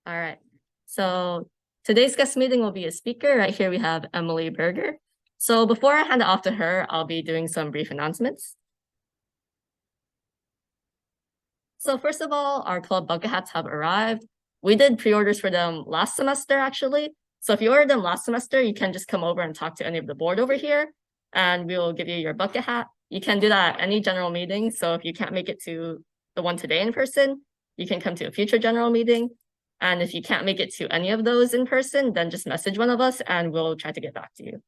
All right. So today's guest meeting will be a speaker. Right here we have Emily Berger. So before I hand it off to her, I'll be doing some brief announcements. So first of all, our club bucket hats have arrived. We did pre-orders for them last semester, actually. So if you ordered them last semester, you can just come over and talk to any of the board over here, and we will give you your bucket hat. You can do that at any general meeting. So if you can't make it to the one today in person, you can come to a future general meeting. And if you can't make it to any of those in person, then just message one of us and we'll try to get back to you.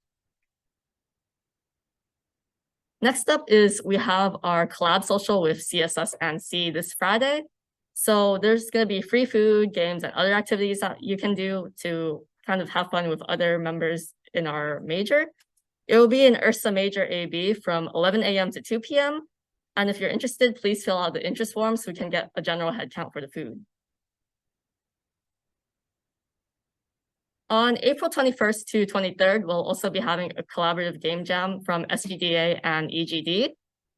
Next up is we have our collab social with CSS and C this Friday. So there's going to be free food, games, and other activities that you can do to kind of have fun with other members in our major. It will be in Ursa Major AB from 11 a.m. to 2 p.m. And if you're interested, please fill out the interest form so we can get a general head count for the food. On April 21st to 23rd, we'll also be having a collaborative game jam from SGDA and EGD.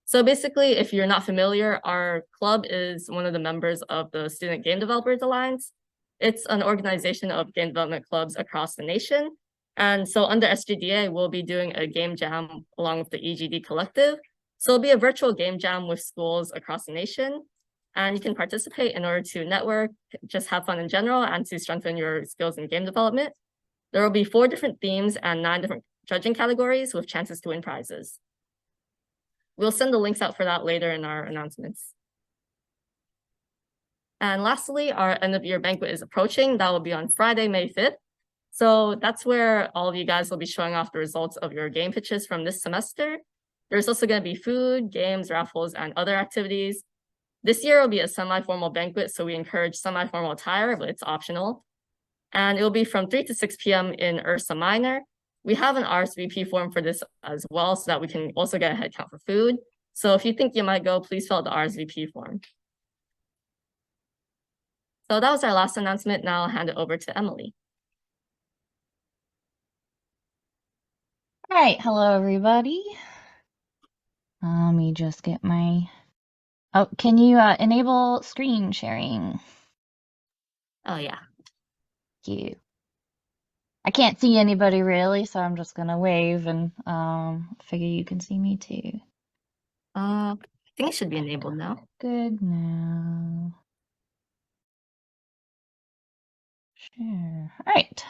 So basically, if you're not familiar, our club is one of the members of the Student Game Developers Alliance. It's an organization of game development clubs across the nation. And so under SGDA, we'll be doing a game jam along with the EGD collective. So it'll be a virtual game jam with schools across the nation. And you can participate in order to network, just have fun in general, and to strengthen your skills in game development. There will be 4 different themes and 9 different judging categories with chances to win prizes. We'll send the links out for that later in our announcements. And lastly, our end of year banquet is approaching. That will be on Friday, May 5th. So that's where all of you guys will be showing off the results of your game pitches from this semester. There's also going to be food, games, raffles, and other activities. This year will be a semi-formal banquet, so we encourage semi-formal attire, but it's optional. And it will be from 3 to 6 p.m. in Ursa Minor. We have an RSVP form for this as well, so that we can also get a head count for food. So if you think you might go, please fill out the RSVP form. So that was our last announcement. Now I'll hand it over to Emily. All right, hello everybody. Let me just get my... Oh, can you enable screen sharing? Oh yeah. Thank you. I can't see anybody really, so I'm just gonna wave and figure you can see me too. I think it should be enabled now. Good now. Sure. All right.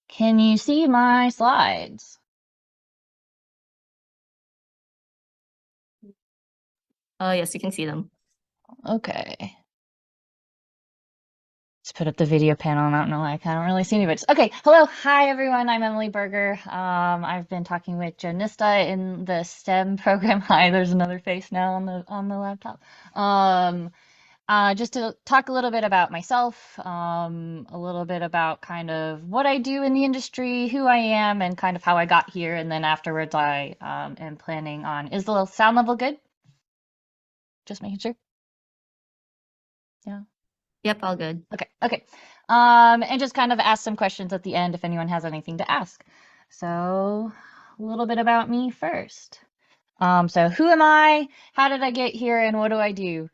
Can you see my slides? Yes, you can see them. Okay. Let's put up the video panel. I don't know why I can't really see anybody. Okay, hello, hi everyone. I'm Emily Berger. I've been talking with Janista in the STEM program. Hi, there's another face now on the laptop. Just to talk a little bit about myself, a little bit about kind of what I do in the industry, who I am, and kind of how I got here. And then afterwards, I am planning on. Is the sound level good? Just making sure. Yeah. Yep, all good. Okay, okay. And just kind of ask some questions at the end if anyone has anything to ask. So, a little bit about me first. So who am I? How did I get here? And what do I do?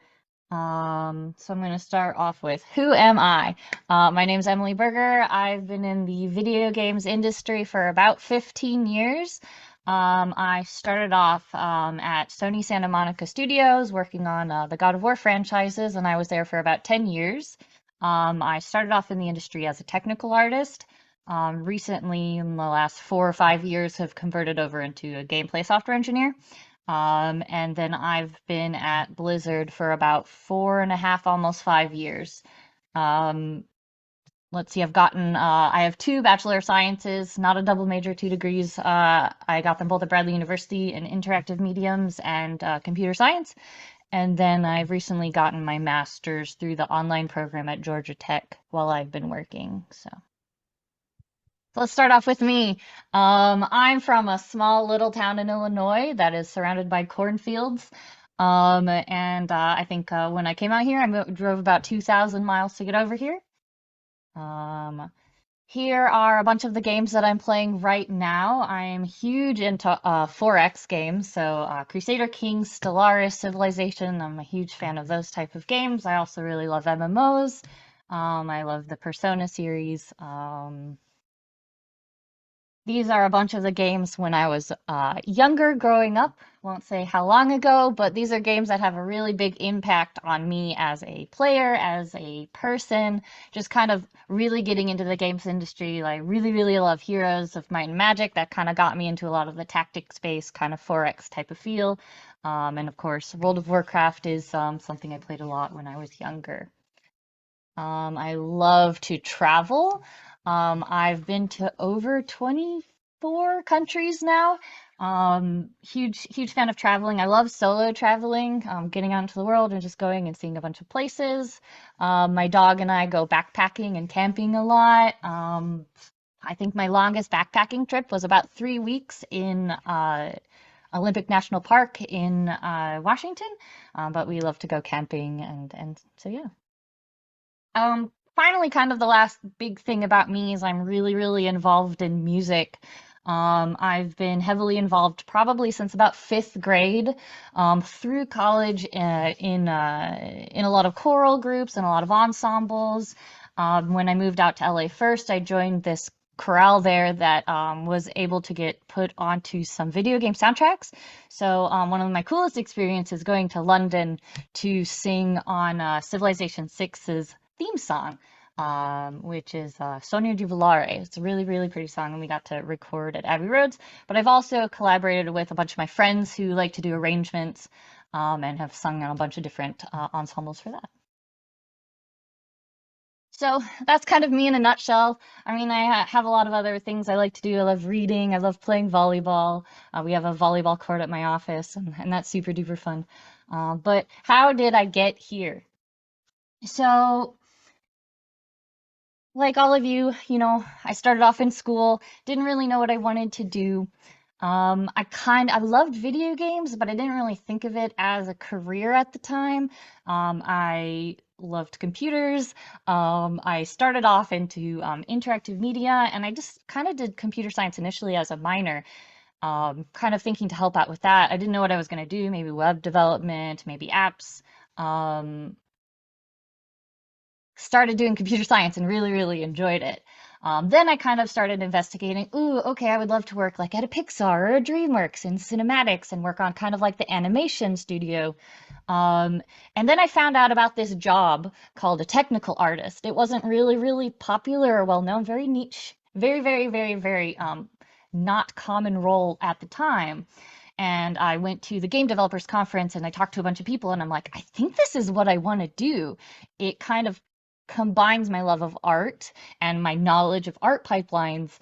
So I'm going to start off with who am I? My name is Emily Berger. I've been in the video games industry for about 15 years. I started off at Sony Santa Monica Studios working on the God of War franchises, and I was there for about 10 years. I started off in the industry as a technical artist. Recently, in the last 4 or 5 years, have converted over into a gameplay software engineer. And then I've been at Blizzard for about 4.5, almost 5 years. Let's see, I have 2 Bachelor of Sciences, not a double major, 2 degrees. I got them both at Bradley University in interactive mediums and computer science. And then I've recently gotten my master's through the online program at Georgia Tech while I've been working. So let's start off with me. I'm from a small little town in Illinois that is surrounded by cornfields. I think when I came out here, I drove about 2,000 miles to get over here. here are a bunch of the games that I'm playing right now. I'm huge into 4X games, so Crusader Kings, Stellaris, Civilization. I'm a huge fan of those type of games. I also really love MMOs. I love the Persona series. These are a bunch of the games when I was younger growing up. Won't say how long ago, but these are games that have a really big impact on me as a player, as a person, just kind of really getting into the games industry. Like, really, really love Heroes of Might and Magic. That kind of got me into a lot of the tactics space, kind of 4X type of feel. And of course, World of Warcraft is something I played a lot when I was younger. I love to travel. I've been to over 24 countries now. Huge fan of traveling. I love solo traveling, getting out into the world and just going and seeing a bunch of places. My dog and I go backpacking and camping a lot. I think my longest backpacking trip was about 3 weeks in Olympic National Park in Washington. But we love to go camping and so yeah. Finally, kind of the last big thing about me is I'm really, really involved in music. I've been heavily involved probably since about fifth grade, through college, in a lot of choral groups and a lot of ensembles. When I moved out to LA first, I joined this chorale there that was able to get put onto some video game soundtracks. So one of my coolest experiences going to London to sing on Civilization 6's theme song, which is Sogno di Volare. It's a really, really pretty song, and we got to record at Abbey Roads. But I've also collaborated with a bunch of my friends who like to do arrangements, and have sung on a bunch of different ensembles for that. So that's kind of me in a nutshell. I mean, I have a lot of other things I like to do. I love reading. I love playing volleyball. We have a volleyball court at my office, and that's super duper fun. But how did I get here? So, like all of you, I started off in school, didn't really know what I wanted to do. I loved video games, but I didn't really think of it as a career at the time. I loved computers. I started off into interactive media, and I just kind of did computer science initially as a minor, kind of thinking to help out with that. I didn't know what I was going to do, maybe web development, maybe apps. Started doing computer science and really, really enjoyed it. Then I kind of started investigating, ooh, okay, I would love to work like at a Pixar or a DreamWorks in cinematics and work on kind of like the animation studio. And then I found out about this job called a technical artist. It wasn't really, really popular or well known, very niche, very, very, very, very not common role at the time. And I went to the Game Developers Conference and I talked to a bunch of people, and I'm like, I think this is what I want to do. It kind of combines my love of art and my knowledge of art pipelines,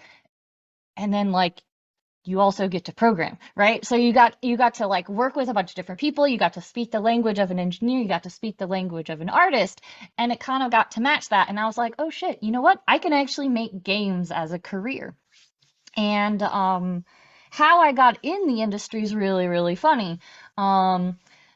and then like you also get to program, right? So you got to like work with a bunch of different people, you got to speak the language of an engineer, you got to speak the language of an artist, and it kind of got to match that. And I was like, oh shit, you know what, I can actually make games as a career. And how I got in the industry is really, really funny.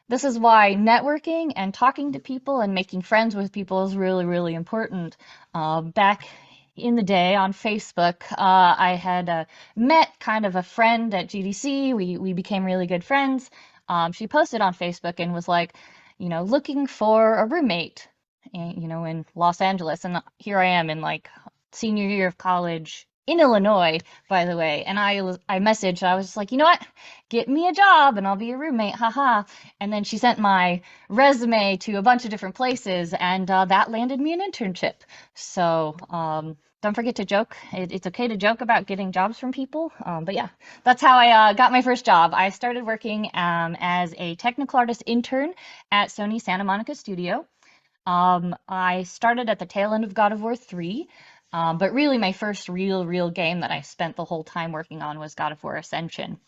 This is why networking and talking to people and making friends with people is really, really important. Back in the day on Facebook, I had met kind of a friend at GDC. We became really good friends. She posted on Facebook and was like, looking for a roommate, in Los Angeles. And here I am in like senior year of college in Illinois, by the way. And I messaged, I was just like, you know what? Get me a job and I'll be a roommate, haha. And then she sent my resume to a bunch of different places, and that landed me an internship. So don't forget to joke. It's okay to joke about getting jobs from people. But yeah, that's how I got my first job. I started working as a technical artist intern at Sony Santa Monica Studio. I started at the tail end of God of War 3. But really, my first real game that I spent the whole time working on was God of War Ascension.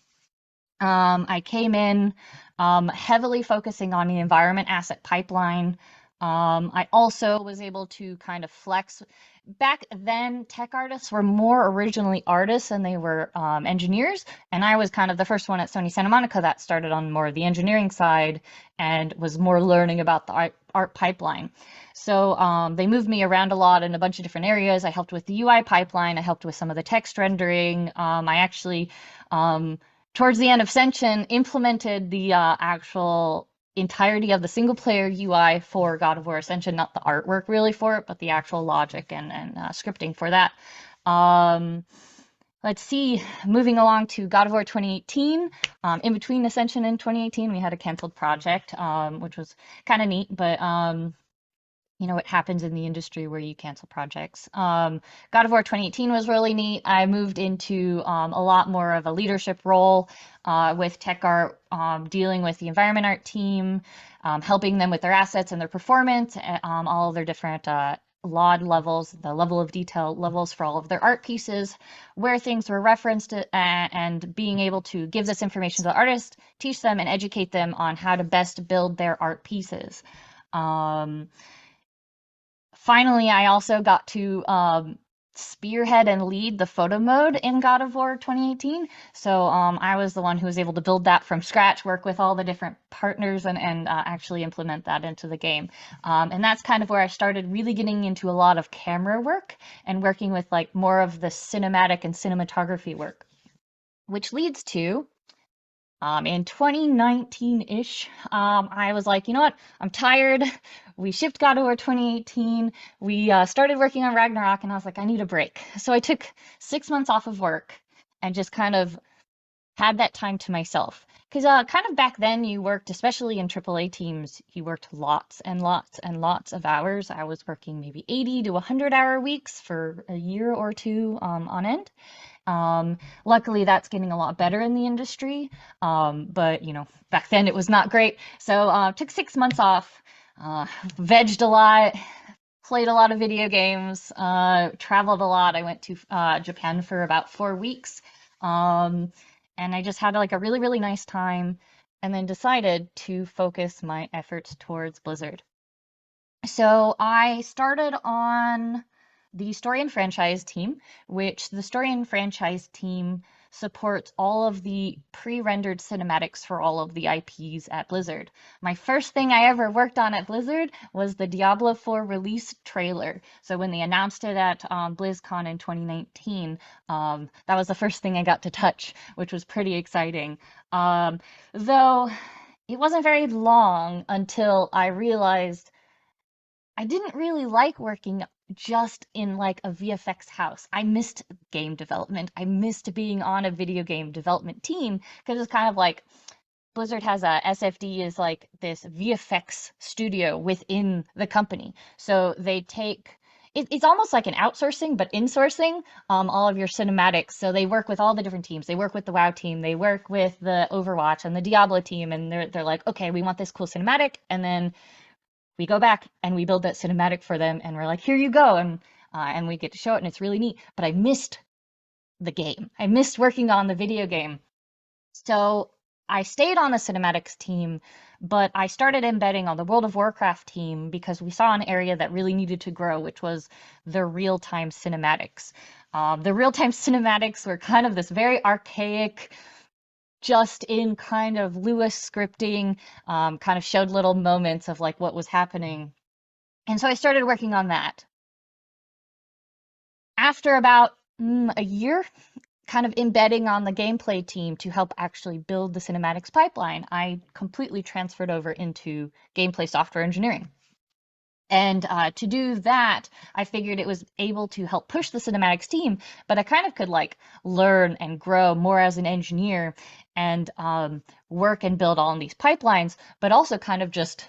I came in heavily focusing on the environment asset pipeline, I also was able to kind of flex. Back then, tech artists were more originally artists and they were engineers. And I was kind of the first one at Sony Santa Monica that started on more of the engineering side and was more learning about the art pipeline. So they moved me around a lot in a bunch of different areas. I helped with the UI pipeline. I helped with some of the text rendering. I actually, towards the end of Ascension, implemented the actual entirety of the single player UI for God of War Ascension, not the artwork really for it, but the actual logic and scripting for that. Let's see, moving along to God of War 2018. In between Ascension and 2018, we had a canceled project, which was kind of neat, but you know what happens in the industry where you cancel projects. God of War 2018 was really neat. I moved into a lot more of a leadership role with tech art, dealing with the environment art team, helping them with their assets and their performance, all of their different LOD levels, the level of detail levels for all of their art pieces, where things were referenced, and being able to give this information to the artist, teach them, and educate them on how to best build their art pieces. Finally, I also got to spearhead and lead the photo mode in God of War 2018. So I was the one who was able to build that from scratch, work with all the different partners, and actually implement that into the game. And that's kind of where I started really getting into a lot of camera work and working with like more of the cinematic and cinematography work, which leads to in 2019-ish, I was like, you know what? I'm tired. We shipped God of War 2018. We started working on Ragnarok, and I was like, I need a break. So I took 6 months off of work and just kind of had that time to myself. Because kind of back then, you worked, especially in AAA teams, you worked lots and lots and lots of hours. I was working maybe 80 to 100-hour weeks for a year or two on end. Luckily, that's getting a lot better in the industry, but you know, back then it was not great. So took 6 months off, vegged a lot, played a lot of video games, traveled a lot. I went to Japan for about 4 weeks, and I just had like a really, really nice time, and then decided to focus my efforts towards Blizzard. So I started on the story and franchise team, which the story and franchise team supports all of the pre-rendered cinematics for all of the IPs at Blizzard. My first thing I ever worked on at Blizzard was the Diablo 4 release trailer. So when they announced it at BlizzCon in 2019, that was the first thing I got to touch, which was pretty exciting. Though it wasn't very long until I realized I didn't really like working just in like a VFX house. I missed game development. I missed being on a video game development team because it's kind of like Blizzard has a SFD is like this VFX studio within the company. So they take it's almost like an outsourcing, but insourcing all of your cinematics. So they work with all the different teams. They work with the WoW team. They work with the Overwatch and the Diablo team, and they're like, okay, we want this cool cinematic, and then we go back and we build that cinematic for them, and we're like, here you go, and we get to show it, and it's really neat. But I missed the game. I missed working on the video game. So I stayed on the cinematics team, but I started embedding on the World of Warcraft team because we saw an area that really needed to grow, which was the real-time cinematics. The real-time cinematics were kind of this very archaic, just in kind of Lewis scripting, kind of showed little moments of like what was happening. And so I started working on that. After about a year, kind of embedding on the gameplay team to help actually build the cinematics pipeline, I completely transferred over into gameplay software engineering. And to do that, I figured it was able to help push the cinematics team, but I kind of could like learn and grow more as an engineer and work and build all these pipelines, but also kind of just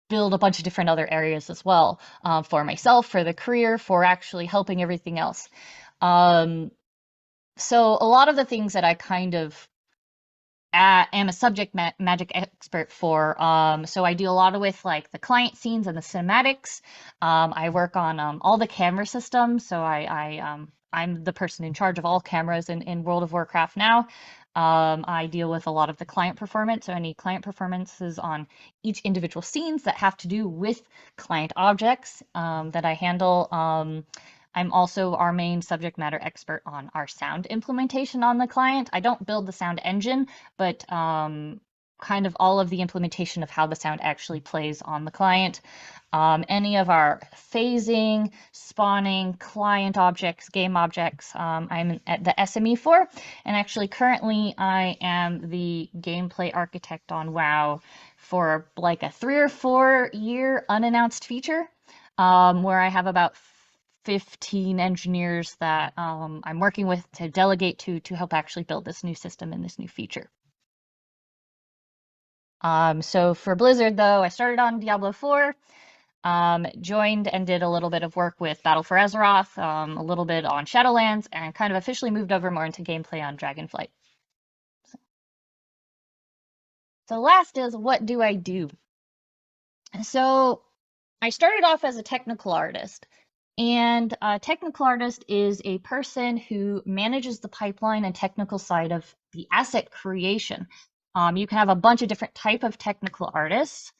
build a bunch of different other areas as well for myself, for the career, for actually helping everything else. So a lot of the things that I kind of am a subject magic expert for. So I do a lot of with like the client scenes and the cinematics. I work on all the camera systems. So I'm the person in charge of all cameras in World of Warcraft now. I deal with a lot of the client performance, so any client performances on each individual scenes that have to do with client objects that I handle. I'm also our main subject matter expert on our sound implementation on the client. I don't build the sound engine, but kind of all of the implementation of how the sound actually plays on the client. Any of our phasing, spawning, client objects, game objects, I'm at the SME for. And actually, currently, I am the gameplay architect on WoW for like a 3 or 4 year unannounced feature, where I have about 15 engineers that I'm working with to delegate to help actually build this new system and this new feature. So for Blizzard, though, I started on Diablo 4, joined and did a little bit of work with Battle for Azeroth, a little bit on Shadowlands, and kind of officially moved over more into gameplay on Dragonflight. So last is, what do I do? So I started off as a technical artist. And a technical artist is a person who manages the pipeline and technical side of the asset creation. You can have a bunch of different type of technical artists.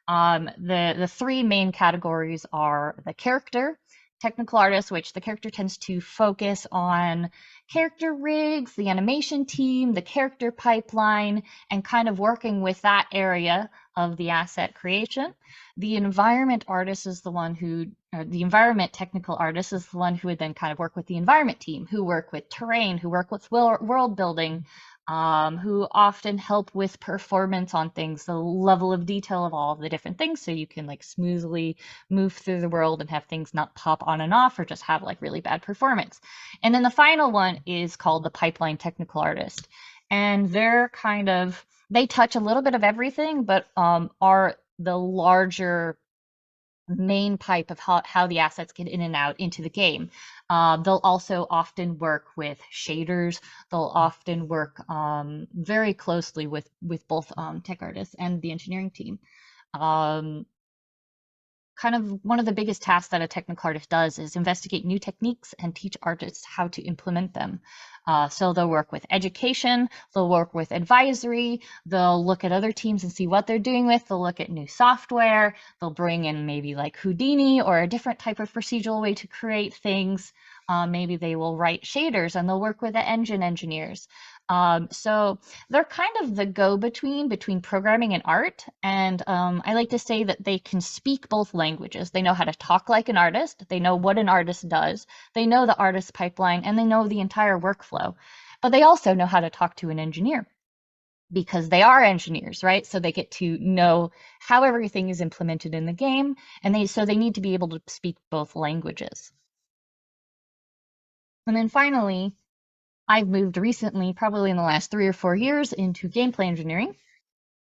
The 3 main categories are the character technical artist, which the character tends to focus on character rigs, the animation team, the character pipeline, and kind of working with that area of the asset creation. The environment artist is the one who, or the environment technical artist is the one who would then kind of work with the environment team, who work with terrain, who work with world building, who often help with performance on things, the level of detail of all of the different things, so you can like smoothly move through the world and have things not pop on and off or just have like really bad performance. And then the final one is called the pipeline technical artist. And they touch a little bit of everything, but are the larger main pipe of how the assets get in and out into the game. They'll also often work with shaders. They'll often work very closely with both tech artists and the engineering team. Kind of one of the biggest tasks that a technical artist does is investigate new techniques and teach artists how to implement them. So they'll work with education, they'll work with advisory, they'll look at other teams and see what they're doing with, they'll look at new software, they'll bring in maybe like Houdini or a different type of procedural way to create things. Maybe they will write shaders and they'll work with the engine engineers. So they're kind of the go-between programming and art. And I like to say that they can speak both languages. They know how to talk like an artist. They know what an artist does. They know the artist pipeline and they know the entire workflow. But they also know how to talk to an engineer because they are engineers, right? So they get to know how everything is implemented in the game. And they need to be able to speak both languages. And then finally, I've moved recently, probably in the last 3 or 4 years, into gameplay engineering.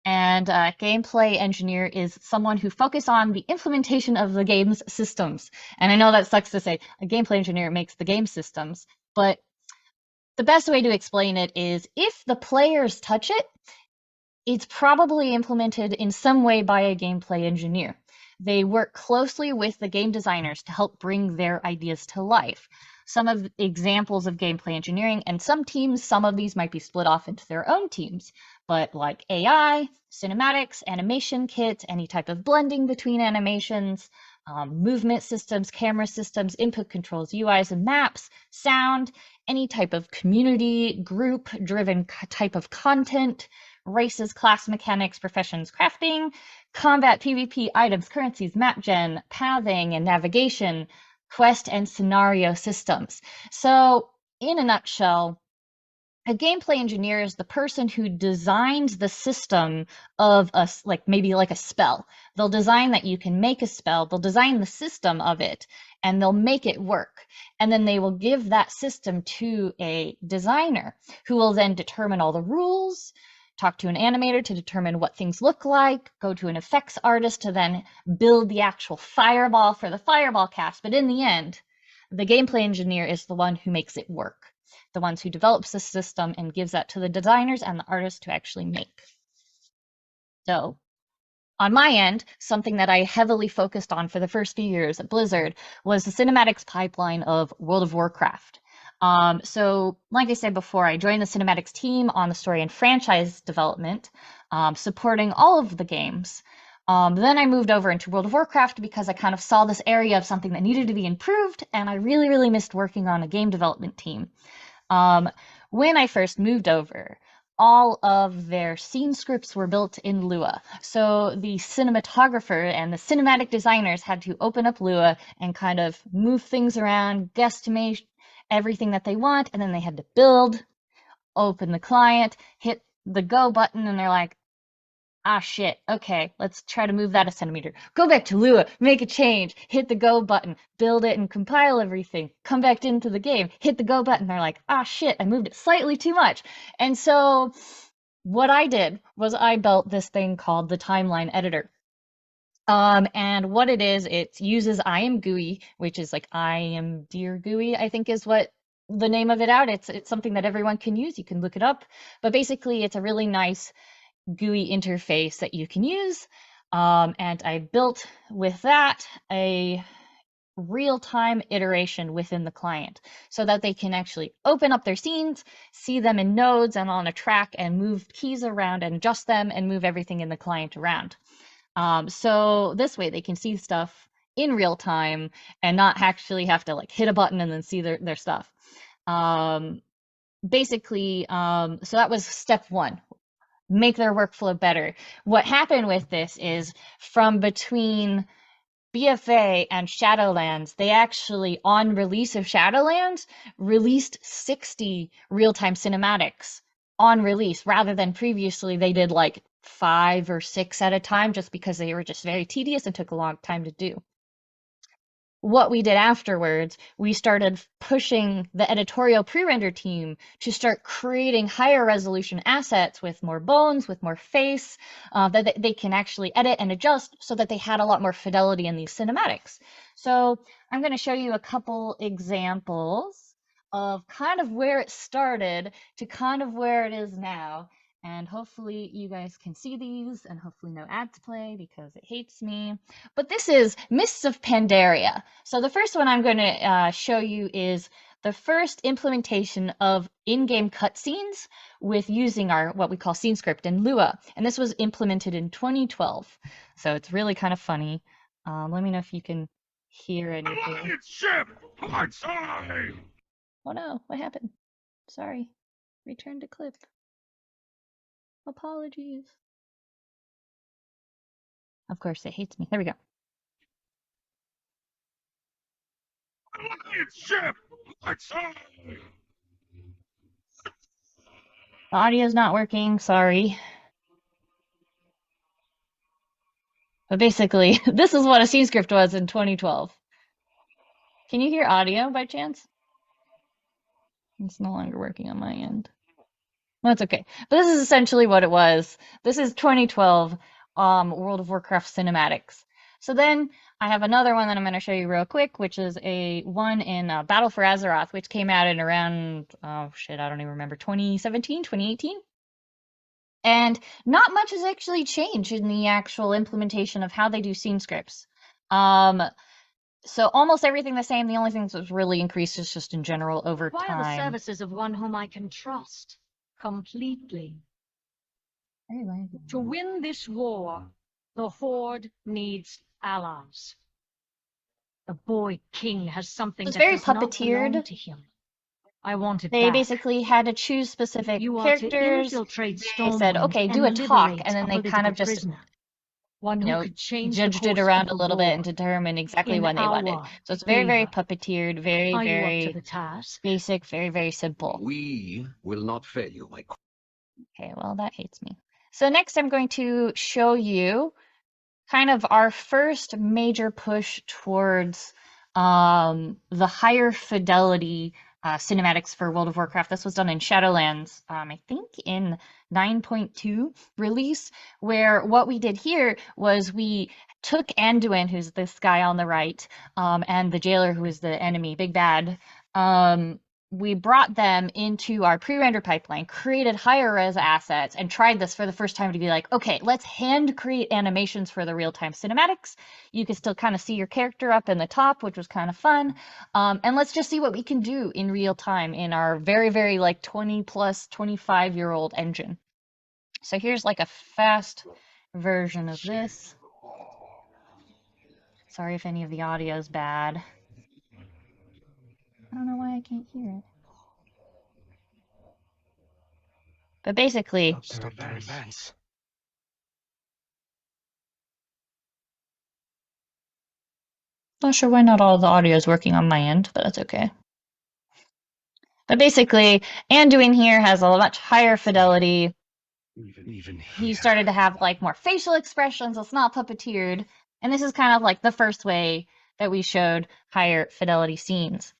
And a gameplay engineer is someone who focuses on the implementation of the game's systems. And I know that sucks to say, a gameplay engineer makes the game systems, but the best way to explain it is if the players touch it, it's probably implemented in some way by a gameplay engineer. They work closely with the game designers to help bring their ideas to life. Some of examples of gameplay engineering, and some teams, some of these might be split off into their own teams, but like AI, cinematics, animation kits, any type of blending between animations, movement systems, camera systems, input controls, UIs and maps, sound, any type of community, group-driven type of content, races, class mechanics, professions, crafting, combat, PvP, items, currencies, map gen, pathing, and navigation, quest and scenario systems. So in a nutshell, a gameplay engineer is the person who designs the system of maybe like a spell. They'll design that you can make a spell, they'll design the system of it, and they'll make it work. And then they will give that system to a designer who will then determine all the rules, talk to an animator to determine what things look like, go to an effects artist to then build the actual fireball for the fireball cast. But in the end, the gameplay engineer is the one who makes it work, the ones who develops the system and gives that to the designers and the artists to actually make. So on my end, something that I heavily focused on for the first few years at Blizzard was the cinematics pipeline of World of Warcraft. So like I said before, I joined the cinematics team on the story and franchise development, supporting all of the games. Then I moved over into World of Warcraft because I kind of saw this area of something that needed to be improved, and I really, really missed working on a game development team. When I first moved over, all of their scene scripts were built in Lua. So the cinematographer and the cinematic designers had to open up Lua and kind of move things around, guesstimate everything that they want, and then they had to build, open the client, hit the go button, and they're like, ah, shit, okay, let's try to move that a centimeter. Go back to Lua, make a change, hit the go button, build it and compile everything, come back into the game, hit the go button. They're like, ah, shit, I moved it slightly too much. And so what I did was I built this thing called the timeline editor. And what it is, it uses IamGUI, which is like I am Dear GUI, I think is what the name of it out. It's something that everyone can use. You can look it up. But basically, it's a really nice GUI interface that you can use. And I built with that a real-time iteration within the client so that they can actually open up their scenes, see them in nodes and on a track, and move keys around and adjust them and move everything in the client around. So this way they can see stuff in real time and not actually have to like hit a button and then see their stuff. Basically, so that was step one, make their workflow better. What happened with this is from between BFA and Shadowlands, they actually, on release of Shadowlands, released 60 real-time cinematics on release, rather than previously they did like 5 or 6 at a time, just because they were just very tedious and took a long time to do. What we did afterwards, we started pushing the editorial pre-render team to start creating higher resolution assets with more bones, with more face, that they can actually edit and adjust so that they had a lot more fidelity in these cinematics. So I'm going to show you a couple examples of kind of where it started to kind of where it is now. And hopefully you guys can see these, and hopefully no ads play because it hates me. But this is Mists of Pandaria. So the first one I'm going to show you is the first implementation of in-game cutscenes with using our what we call scene script in Lua. And this was implemented in 2012. So it's really kind of funny. Let me know if you can hear anything. Ship! Port side! Oh no, what happened? Sorry. Return to clip. Apologies. Of course, it hates me. There we go. Ship! Port side! The audio's not working, sorry. But basically, this is what a scene script was in 2012. Can you hear audio by chance? It's no longer working on my end. That's okay. But this is essentially what it was. This is 2012 World of Warcraft cinematics. So then I have another one that I'm going to show you real quick, which is a one in Battle for Azeroth, which came out in around, oh shit, I don't even remember, 2017, 2018? And not much has actually changed in the actual implementation of how they do scene scripts. So almost everything the same. The only thing that's really increased is just in general over Require time. the services of one whom I can trust completely. To win this war, the Horde needs allies. The boy king has something It's that very does not belong puppeteered. to him. I want it They back. basically had to choose specific You are to characters. infiltrate They said, Stormwind okay, do and a talk, liberate and then a they kind of political just, prisoner. One you who know, could change the judged it course around of a the little bit war. and determine exactly In when they wanted. our So it's very, very favor. puppeteered, very, Are you up to very the task? basic, very, very simple. We will not fail you, my Okay, well, that hates me. So next I'm going to show you kind of our first major push towards the higher fidelity cinematics for World of Warcraft. This was done in Shadowlands, I think in 9.2 release, where what we did here was we took Anduin, who's this guy on the right, and the jailer, who is the enemy, Big Bad, we brought them into our pre-render pipeline, created higher res assets, and tried this for the first time to be like, okay, let's hand create animations for the real-time cinematics. You can still kind of see your character up in the top, which was kind of fun. And let's just see what we can do in real time in our very, very like 20 plus 25-year-old engine. So here's like a fast version of this. Sorry if any of the audio is bad. I don't know why I can't hear it. But basically, not sure why not all the audio is working on my end, but that's okay. But basically, Anduin here has a much higher fidelity. He started to have like more facial expressions. It's not puppeteered. And this is kind of like the first way that we showed higher fidelity scenes.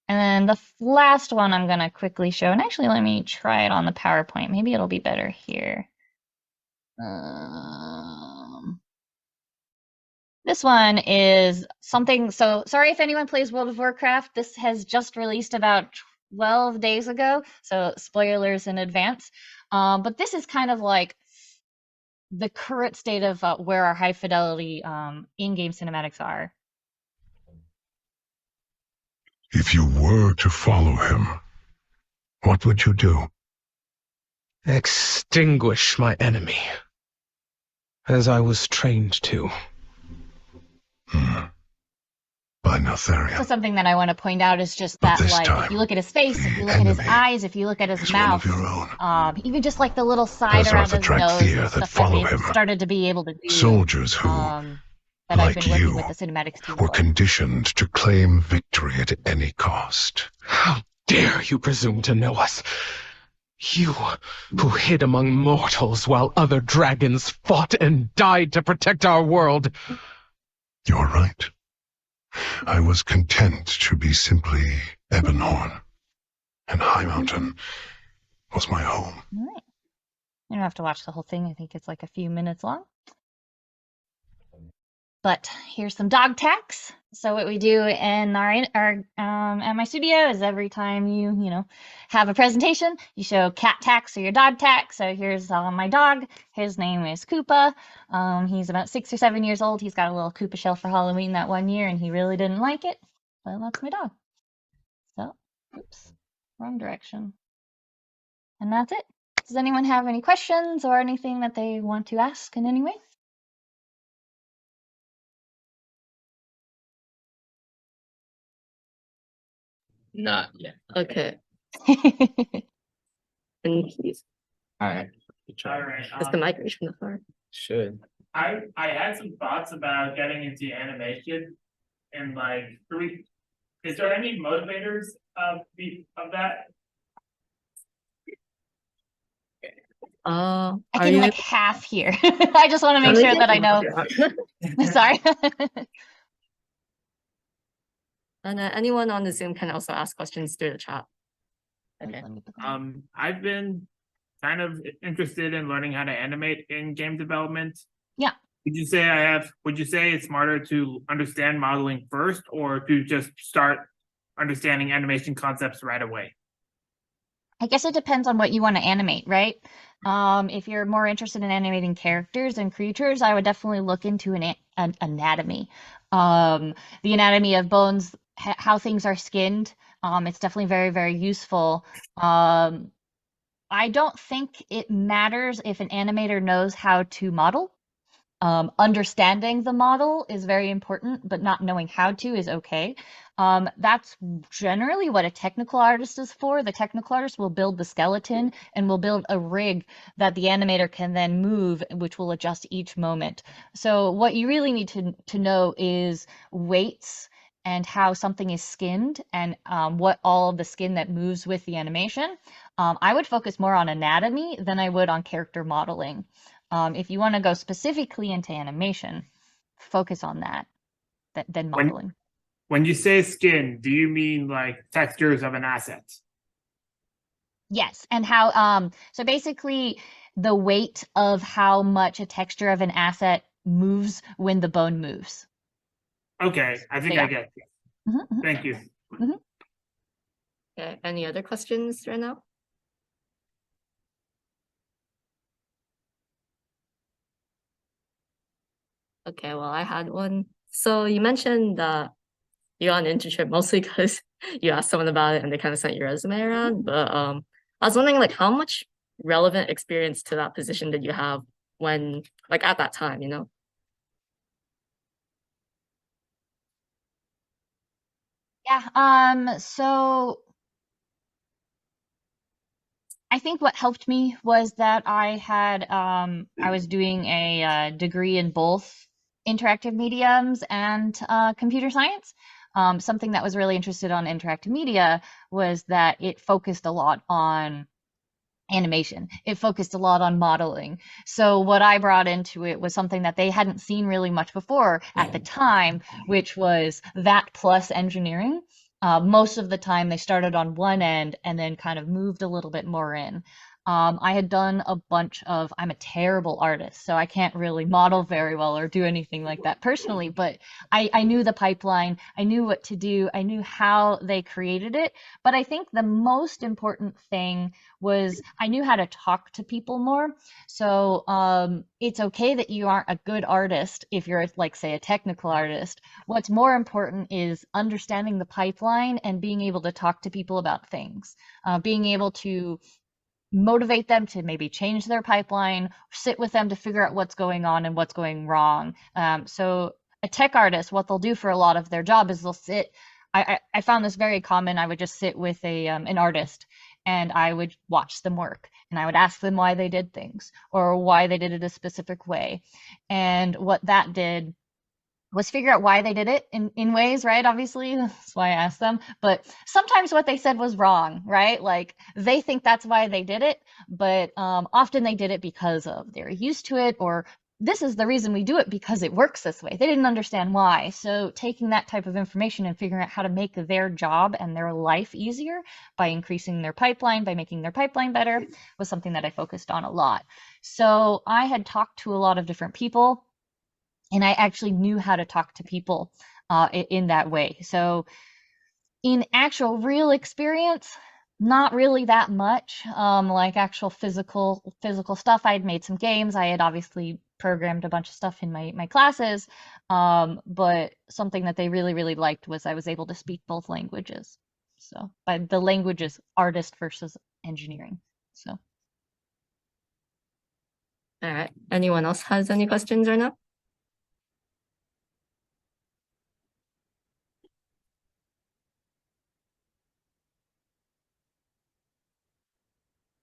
And then the last one I'm going to quickly show, and actually let me try it on the PowerPoint. Maybe it'll be better here. This one is something, so sorry if anyone plays World of Warcraft. This has just released about 12 days ago, so spoilers in advance. But this is kind of like the current state of where our high fidelity in-game cinematics are. If you were to follow him, what would you do? Extinguish my enemy, as I was trained to. By Neltharion. So something that I want to point out is just But that, this like, time, if you look at his face, if the you look at his enemy eyes, if you look at his is one mouth, of your own. even just like the little side around Arthur his nose, Drakthir and that stuff follow that him. they've started to be able to do. Soldiers who, that I've like been working you, with the cinematics team were for. conditioned to claim victory at any cost. How dare you presume to know us? You, who hid among mortals while other dragons fought and died to protect our world. You're right. I was content to be simply Ebonhorn, and High Mountain was my home. All right. You don't have to watch the whole thing. I think it's like a few minutes long. But here's some dog tags. So what we do in our at my studio is every time you have a presentation, you show cat tags or your dog tag. So here's my dog. His name is Koopa. He's about 6 or 7 years old. He's got a little Koopa shell for Halloween that one year, and he really didn't like it. Well, that's my dog. So, oops, wrong direction. And that's it. Does anyone have any questions or anything that they want to ask in any way? Not yet. Okay. And he's, All right. All right. is the mic reaching the far? Should. I had some thoughts about getting into animation, and like, is there any motivators of that? I are can you like half here. I just want to make sure that I know. Sorry. And anyone on the Zoom can also ask questions through the chat. Okay. I've been kind of interested in learning how to animate in game development. Yeah. Would you say it's smarter to understand modeling first, or to just start understanding animation concepts right away? I guess it depends on what you want to animate, right? If you're more interested in animating characters and creatures, I would definitely look into an anatomy. The anatomy of bones, how things are skinned. It's definitely very, very useful. I don't think it matters if an animator knows how to model. Understanding the model is very important, but not knowing how to is okay. That's generally what a technical artist is for. The technical artist will build the skeleton and will build a rig that the animator can then move, which will adjust each moment. So what you really need to know is weights and how something is skinned, and what all of the skin that moves with the animation. I would focus more on anatomy than I would on character modeling. If you want to go specifically into animation, focus on that than modeling. When you say skin, do you mean like textures of an asset? Yes, and how so basically the weight of how much a texture of an asset moves when the bone moves. Okay, I think Yeah. I get it. Mm-hmm. Thank you. Mm-hmm. Okay, any other questions right now? Okay, well, I had one. So you mentioned that you got an internship mostly because you asked someone about it and they kind of sent your resume around. But I was wondering like how much relevant experience to that position did you have when like at that time, you know? Yeah, so I think what helped me was that I was doing a degree in both interactive mediums and computer science. Something that was really interested on interactive media was that it focused a lot on animation. It focused a lot on modeling. So what I brought into it was something that they hadn't seen really much before at the time, which was that plus engineering. Most of the time they started on one end and then kind of moved a little bit more in. I had done a bunch of, I'm a terrible artist, so I can't really model very well or do anything like that personally, but I knew the pipeline, I knew what to do, I knew how they created it. But I think the most important thing was I knew how to talk to people more. So it's okay that you aren't a good artist if you're like, say, a technical artist. What's more important is understanding the pipeline and being able to talk to people about things, being able to motivate them to maybe change their pipeline, sit with them to figure out what's going on and what's going wrong. So a tech artist, what they'll do for a lot of their job is they'll sit. I found this very common. I would just sit with an artist and I would watch them work and I would ask them why they did things or why they did it a specific way. And what that did was figure out why they did it in ways, right? Obviously, that's why I asked them. But sometimes what they said was wrong, right? Like they think that's why they did it, but often they did it because of they're used to it, or this is the reason we do it because it works this way. They didn't understand why. So taking that type of information and figuring out how to make their job and their life easier by increasing their pipeline, by making their pipeline better, was something that I focused on a lot. So I had talked to a lot of different people and I actually knew how to talk to people in that way. So in actual real experience, not really that much. Like actual physical stuff. I had made some games. I had obviously programmed a bunch of stuff in my classes. But something that they really liked was I was able to speak both languages. So by the language is artist versus engineering. So. All right. Anyone else has any questions right now?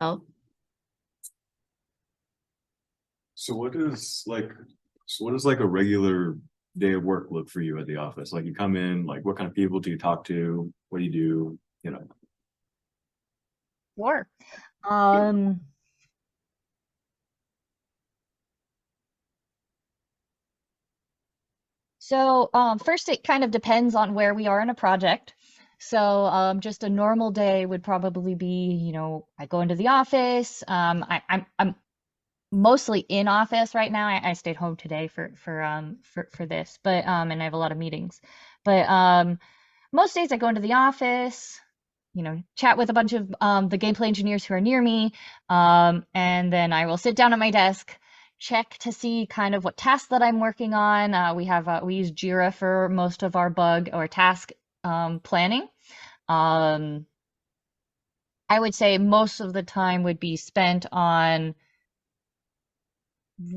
Oh, So what is like a regular day of work look for you at the office? Like you come in, like what kind of people do you talk to? What do you do? You know. Sure. So first, it kind of depends on where we are in a project. So just a normal day would probably be, I go into the office. I'm mostly in office right now. I stayed home today for this, but and I have a lot of meetings. But most days I go into the office, chat with a bunch of the gameplay engineers who are near me, and then I will sit down at my desk, check to see kind of what tasks that I'm working on. We use Jira for most of our bug or task planning. I would say most of the time would be spent on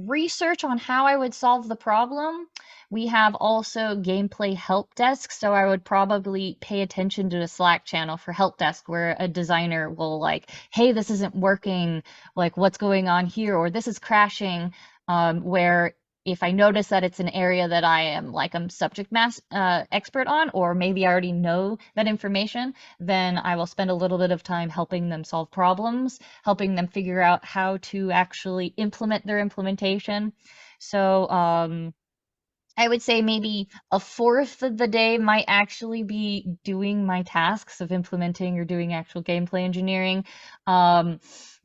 research on how I would solve the problem. We have also gameplay help desk, so I would probably pay attention to the Slack channel for help desk where a designer will like, hey, this isn't working, like what's going on here, or this is crashing, where if I notice that it's an area that I'm subject matter expert on, or maybe I already know that information, then I will spend a little bit of time helping them solve problems, helping them figure out how to actually implement their implementation. So I would say maybe a fourth of the day might actually be doing my tasks of implementing or doing actual gameplay engineering.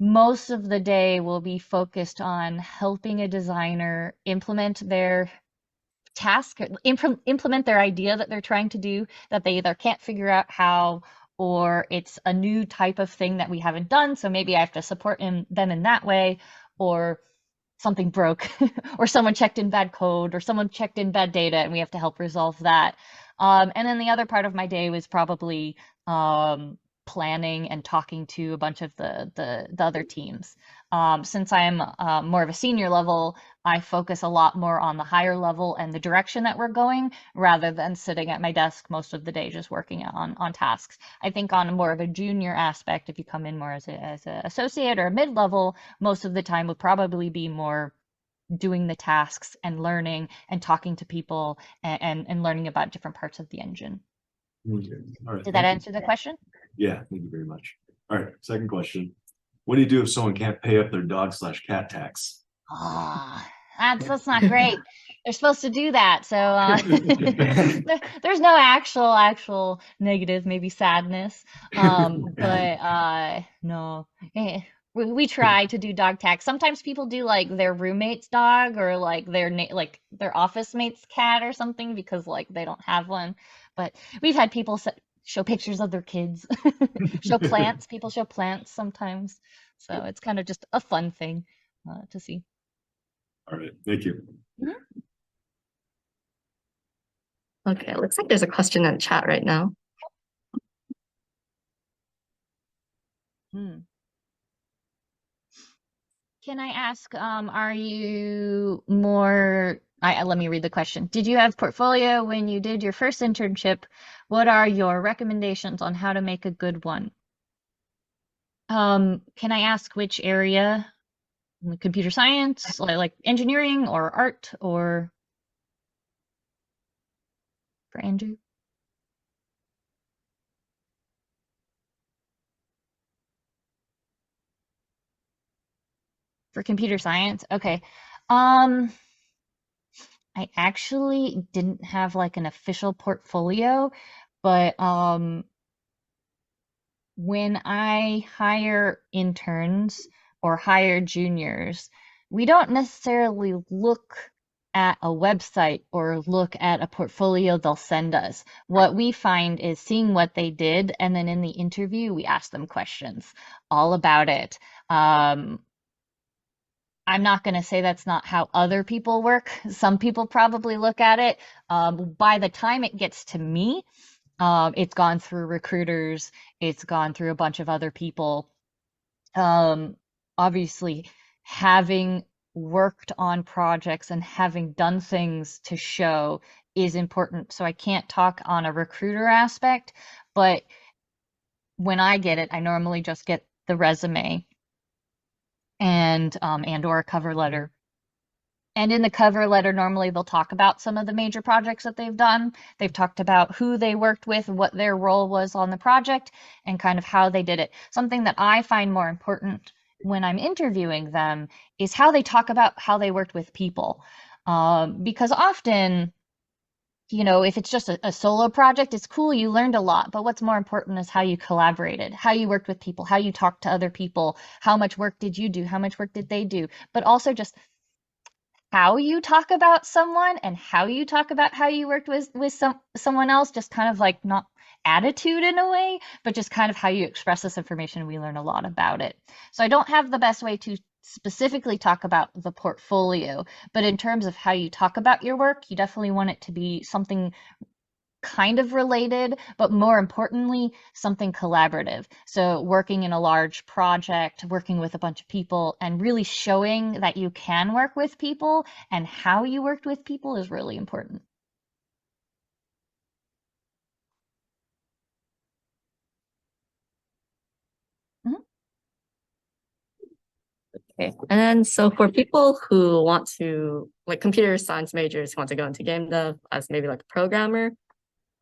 Most of the day will be focused on helping a designer implement their task, implement their idea that they're trying to do, that they either can't figure out how or it's a new type of thing that we haven't done, so maybe I have to support them in that way, or something broke, or someone checked in bad code, or someone checked in bad data, and we have to help resolve that. And then the other part of my day was probably planning and talking to a bunch of the other teams. Since I'm more of a senior level, I focus a lot more on the higher level and the direction that we're going, rather than sitting at my desk most of the day just working on tasks. I think on more of a junior aspect, if you come in more as a associate or a mid-level, most of the time would probably be more doing the tasks and learning and talking to people and learning about different parts of the engine. Okay. All right, Did that thank you. answer the question? Yeah, thank you very much. All right, second question. What do you do if someone can't pay up their dog/cat tax? Ah, that's not great. They're supposed to do that, so there's no actual negative, maybe sadness. But no, we try to do dog tax. Sometimes people do like their roommate's dog or like their office mate's cat or something because like they don't have one. But we've had people show pictures of their kids, show plants. People show plants sometimes, so it's kind of just a fun thing to see. All right, thank you. Okay, looks like there's a question in the chat right now. Can I ask, are you more, let me read the question. Did you have portfolio when you did your first internship? What are your recommendations on how to make a good one? Can I ask which area? Computer science, like engineering or art, or for Andrew? For computer science? Okay. I actually didn't have like an official portfolio, but when I hire interns or hire juniors, we don't necessarily look at a website or look at a portfolio they'll send us. What we find is seeing what they did, and then in the interview, we ask them questions all about it. I'm not going to say that's not how other people work. Some people probably look at it. By the time it gets to me, it's gone through recruiters, it's gone through a bunch of other people. Obviously, having worked on projects and having done things to show is important. So I can't talk on a recruiter aspect, but when I get it, I normally just get the resume and or a cover letter. And in the cover letter, normally they'll talk about some of the major projects that they've done. They've talked about who they worked with, what their role was on the project, and kind of how they did it. Something that I find more important when I'm interviewing them is how they talk about how they worked with people. Because often, you know, if it's just a solo project, it's cool, you learned a lot, but what's more important is how you collaborated, how you worked with people, how you talked to other people, how much work did you do, how much work did they do, but also just how you talk about someone and how you talk about how you worked with someone else, just kind of like not attitude in a way, but just kind of how you express this information. We learn a lot about it. So I don't have the best way to specifically talk about the portfolio, but in terms of how you talk about your work, you definitely want it to be something kind of related, but more importantly, something collaborative. So working in a large project, working with a bunch of people, and really showing that you can work with people and how you worked with people is really important. Okay, and then so for people who want to, like computer science majors who want to go into game dev as maybe like a programmer,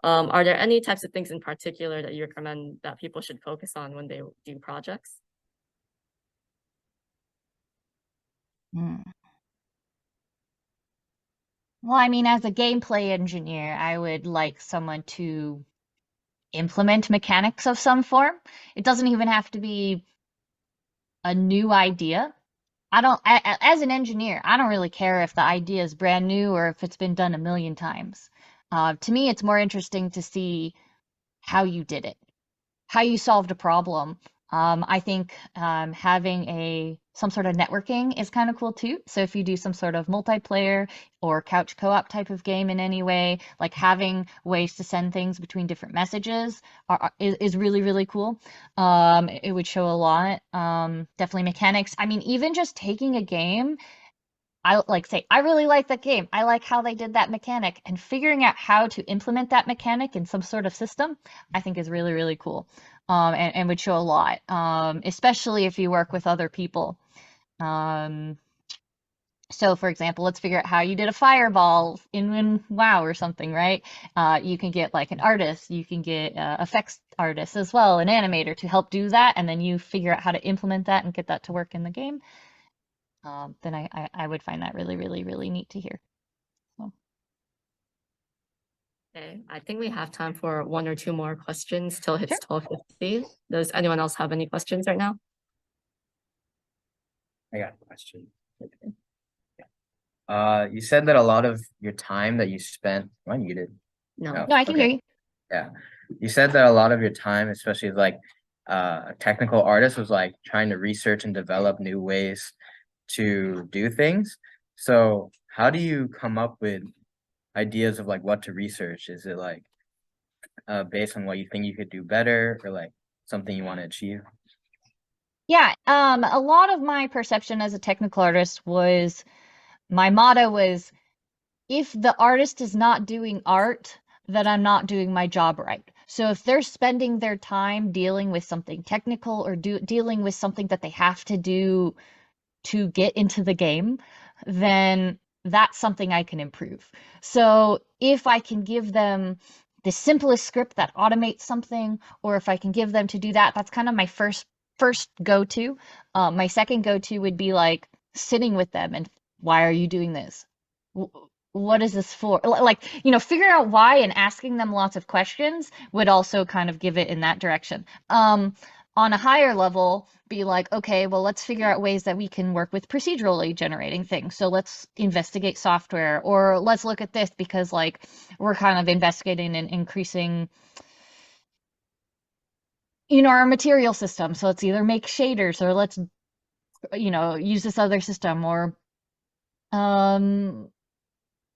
are there any types of things in particular that you recommend that people should focus on when they do projects? Well, I mean, as a gameplay engineer, I would like someone to implement mechanics of some form. It doesn't even have to be a new idea. As an engineer, I don't really care if the idea is brand new or if it's been done a million times. To me, it's more interesting to see how you did it. how you solved a problem. I think having some sort of networking is kind of cool too. So if you do some sort of multiplayer or couch co-op type of game in any way, like having ways to send things between different messages is really, really cool. It would show a lot. Definitely mechanics. I mean, even just taking a game, I really like that game. I like how they did that mechanic, and figuring out how to implement that mechanic in some sort of system, I think is really, really cool. And would show a lot, especially if you work with other people. So for example, let's figure out how you did a fireball in WoW or something, right? You can get like an artist, you can get effects artist as well, an animator to help do that, and then you figure out how to implement that and get that to work in the game. Then I would find that really, really, really neat to hear. So. Okay, I think we have time for one or two more questions till it's 12:50. Does anyone else have any questions right now? I got a question. You said that a lot of your time that you spent, am I muted? No. No, I can hear you. Yeah. You said that a lot of your time, especially like technical artists, was like trying to research and develop new ways to do things. So how do you come up with ideas of like what to research? Is it like based on what you think you could do better, or like something you want to achieve? Yeah, a lot of my perception as a technical artist was, my motto was, if the artist is not doing art, then I'm not doing my job right. So if they're spending their time dealing with something technical or dealing with something that they have to do to get into the game, then that's something I can improve. So if I can give them the simplest script that automates something, or if I can give them to do that, that's kind of my first go-to. My second go-to would be like sitting with them and, why are you doing this? What is this for? Like, figuring out why and asking them lots of questions would also kind of give it in that direction. On a higher level, be like, okay, well, let's figure out ways that we can work with procedurally generating things. So let's investigate software, or let's look at this because like we're kind of investigating and increasing our material system. So let's either make shaders, or let's use this other system, or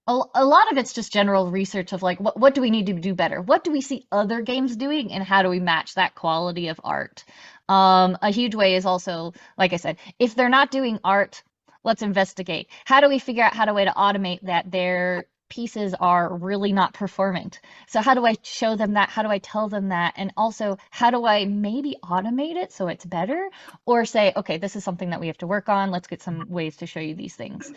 a lot of it's just general research of like, what do we need to do better? What do we see other games doing, and how do we match that quality of art? A huge way is also, like I said, if they're not doing art, let's investigate. How do we figure out a way to automate that their pieces are really not performant? So how do I show them that? How do I tell them that? And also, how do I maybe automate it so it's better? Or say, okay, this is something that we have to work on. Let's get some ways to show you these things.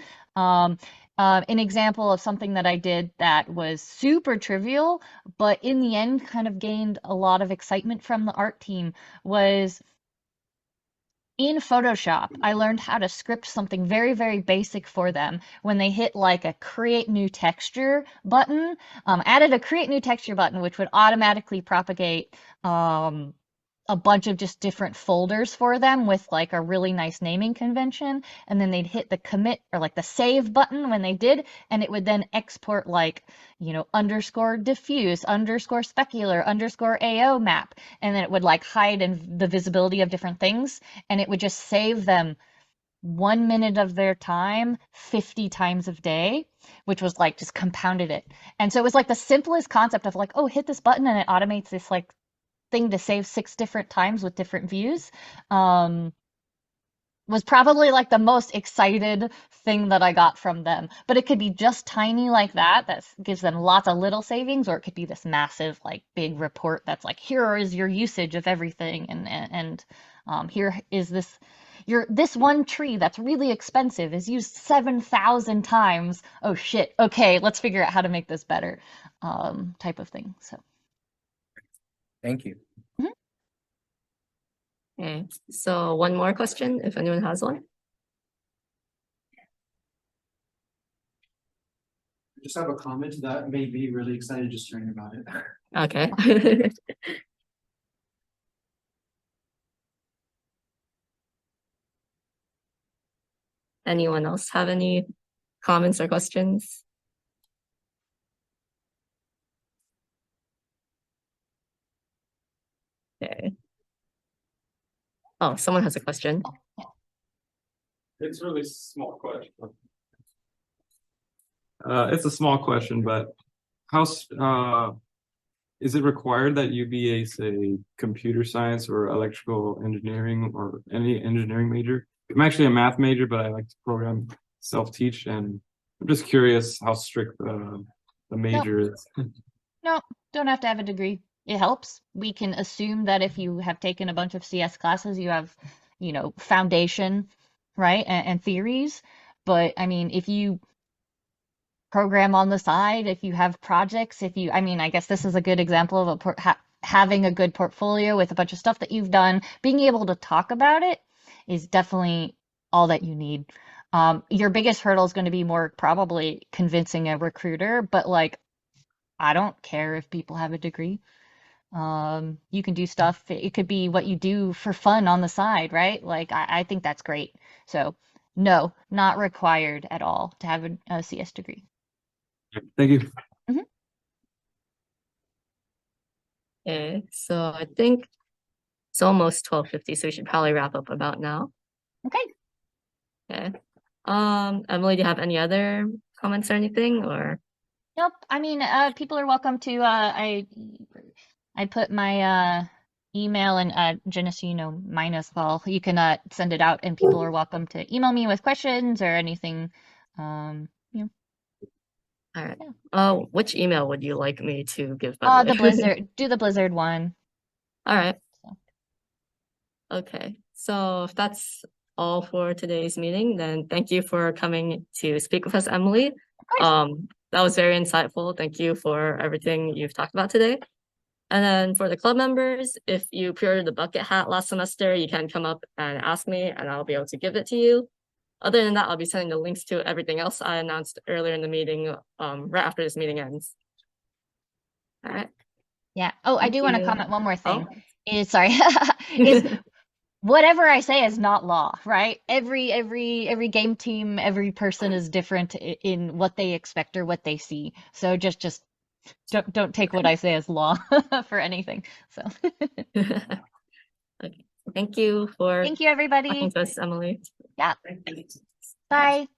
An example of something that I did that was super trivial, but in the end kind of gained a lot of excitement from the art team, was in Photoshop. I learned how to script something very, very basic for them. When they hit like a create new texture button, added a create new texture button, which would automatically propagate a bunch of just different folders for them with like a really nice naming convention, and then they'd hit the commit or like the save button when they did, and it would then export like underscore diffuse underscore specular underscore AO map, and then it would like hide in the visibility of different things, and it would just save them 1 minute of their time 50 times a day, which was like just compounded it. And so it was like the simplest concept of like, oh, hit this button and it automates this like thing to save 6 different times with different views, was probably like the most excited thing that I got from them. But it could be just tiny like that gives them lots of little savings, or it could be this massive like big report that's like, here is your usage of everything, and here is this one tree that's really expensive is used 7,000 times. Oh shit, okay, let's figure out how to make this better, type of thing. So Thank you. Okay, so one more question, if anyone has one. I just have a comment that made me really excited just hearing about it. Okay. Anyone else have any comments or questions? Okay. Oh, someone has a question. It's a really small question. It's a small question, but is it required that you be a, say, computer science or electrical engineering or any engineering major? I'm actually a math major, but I like to program, self-teach, and I'm just curious how strict the major is. No, don't have to have a degree. It helps. We can assume that if you have taken a bunch of CS classes, you have, foundation, right? And theories. But I mean, if you program on the side, if you have projects, I guess this is a good example of having a good portfolio with a bunch of stuff that you've done, being able to talk about it is definitely all that you need. Your biggest hurdle is going to be more probably convincing a recruiter, but like, I don't care if people have a degree. You can do stuff. It could be what you do for fun on the side, right? Like, I think that's great. So, no, not required at all to have a CS degree. Thank you. Okay, so I think it's almost 12:50, so we should probably wrap up about now. Okay. Okay. Emily, do you have any other comments or anything, or? Nope. I mean, people are welcome to. I put my email and Janice, mine as well. You can send it out, and people are welcome to email me with questions or anything. All right. Yeah. Which email would you like me to give, by the The way? Blizzard. Do the Blizzard one. All right. So. Okay. So if that's all for today's meeting, then thank you for coming to speak with us, Emily. Of course. That was very insightful. Thank you for everything you've talked about today. And then for the club members, if you pre-ordered the bucket hat last semester, you can come up and ask me, and I'll be able to give it to you. Other than that, I'll be sending the links to everything else I announced earlier in the meeting, right after this meeting ends. All right. Yeah. Oh, I do want to you. comment one more thing. Oh. Sorry. Is whatever I say is not law, right? Every game team, every person is different in what they expect or what they see. So just don't take what I say as law for anything. So Okay. Thank you for thank you, everybody. talking to us, Emily. Yeah. Thank you. Bye.